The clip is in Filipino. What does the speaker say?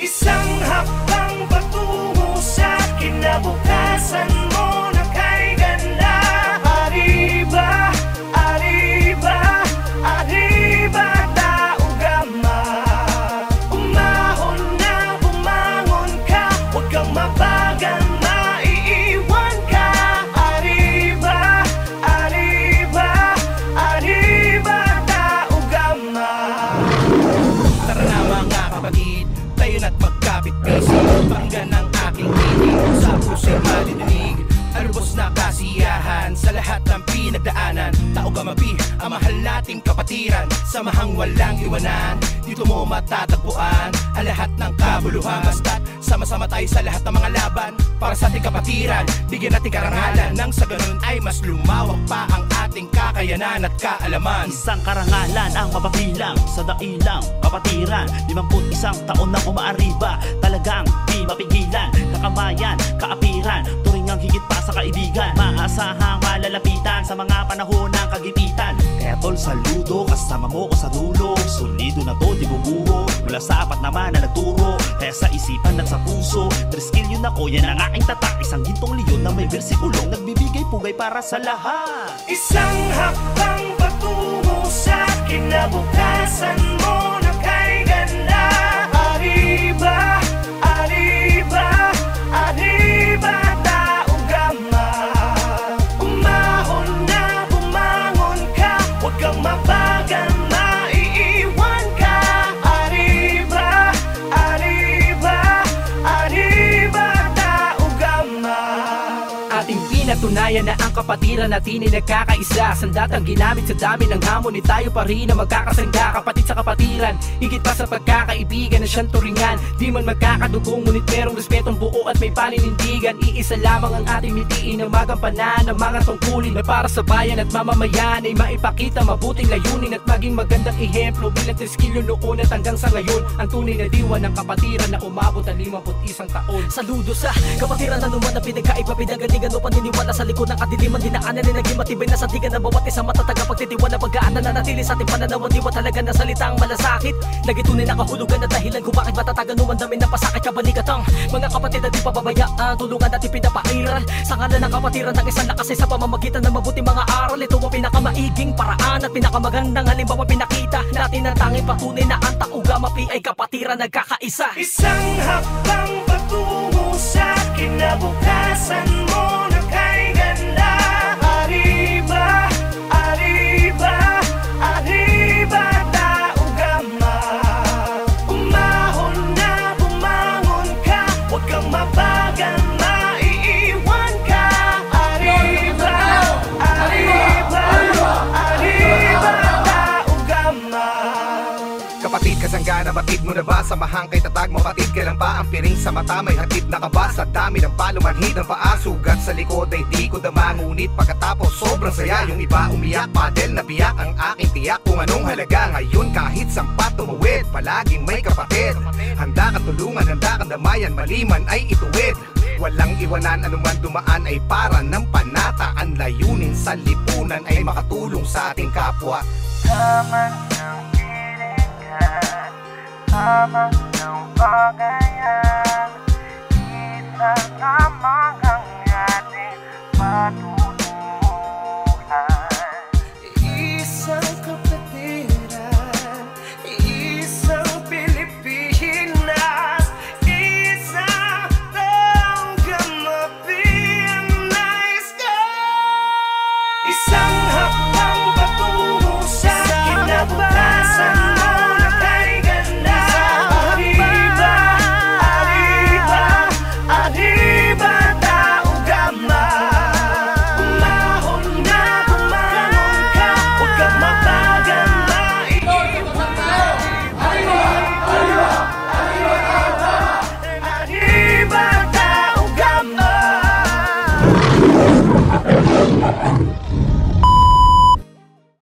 Isang hakbang patungo sa kinabukasan mo na kay ganda. Arriba, arriba, arriba, tao gama. Umahon na bumangon ka, huwag kang mabagal, maiiwan ka. Arriba, arriba, arriba, tao gama. Tara na mga kapatid, tayo na't magkapit-piso. Pakinggan ang aking tinig, sa puso'y madidinig. Alubos na kasiyahan sa lahat ng pinagdaanan. Tao Gamapi, ang mahal nating kapatiran. Samahang walang iwanan, dito mo matatagpuan ang lahat ng kabuluhan. Basta't sama-sama tayo sa lahat ng mga laban para sa ating kapatiran. Bigyan natin karangalan, nang sa ganun ay mas lumawak pa ang ating kakayanan at kaalaman. Isang karangalan ang mapapilang sa dailang kapatiran. 51 taon na umaariba, talagang di mapigilan. Kakamayan, kaapiran, turing ang higit pa sa kaibigan. Maasahang malalapitan sa mga panahon ng kagipitan. Kaya tol, saludo, kasama mo ko sa dulo. Solido na to, di bubuho, mula sa apat naman na nagturo. Kaya sa isipan at sa puso, 3 skill yun ako, yan ang aking tatak. Isang gintong leon na may versikulong nagbibigay pugay para sa lahat. Isang hakbang patungo sa kinabukasan mo na kay ganda. Arriba, arriba, arriba, tao gama. Umahon na bumangon ka, huwag kang mabagal, maiiwan ka. Arriba, arriba, arriba, tao gama. Ating pinatunayan na ang kapatiran natin ay nagkakaisa. Sandatang ginamit sa dami ng hamon, ni tayo pa rin na magkakasangga. Kapatid sa kapatiran, higit pa sa pagkakaibigan na siyang turingan. Di man magkakadugong, ngunit merong respetong buo at may paninindigan. Iisa lamang ang ating mitiin na magampanan ng mga tungkulin na para sa bayan at mamamayan ay maipakita mabuting layunin at maging magandang ehemplo bilang teskilyo noon at hanggang sa ngayon. Ang tunay na diwa ng kapatiran na umabot ang 51 taon. Saludo sa kapatiran na naman na pinagkaiba, pinagalingan o paniniwala sa likod ng kadiliman. Dinaanan na naging matibay na sandigan ng bawat isang matataga. Pagtitiwala, pagkaan na natili sa ating pananaw. Diwa talaga na salitang malasakit. Nagitunay na kahulugan na dahilan kung bakit matatagan numan dami ng pasakit. Kabalikat ang mga kapatid na di pababayaan, tulungan natin pinapairal sa ngalan ng kapatiran ng isang lakas sa pamamagitan ng mabuti mga aral. Ito ang pinakamaiging paraan at pinakamagandang halimbawa pinakita natin ang tanging patunay na ang Tao Gamapi ay kapatiran nagkakaisa. Isang hakbang patungo sa kinabukasan mo na kay ganda. Arriba, arriba, arriba, tao gama. Umahon na bumangon ka, huwag kang mabagal, maiiwan ka. Arriba, arriba, arriba, tao gama. Kapatid, kasangga na batid mo na ba? Samahang kay tatag, mapatid ka lang ba? Ang piring sa mata, may hatid na ka ba? Sa dami ng palumanhid ng paa, sugat sa likod ay di ko dama. Ngunit pagkatapos sobrang saya, yung iba umiyak, padel na biyak ang aking tiyak. Kung anong halaga ngayon kahit sampat tumawid, palaging may kapatid. Handa ka tulungan, handa kang damayan, maliman ay ituwid. Walang iwanan, anuman dumaan ay para ng panata. Ang layunin sa lipunan ay makatulong sa ating kapwa. Tama ng hilingan, tama ng bagayan, isa lamang ang ating patutunguhan. Isang kapatiran, isang Pilipinas, isang Tao Gamapi ang nais ko. Isang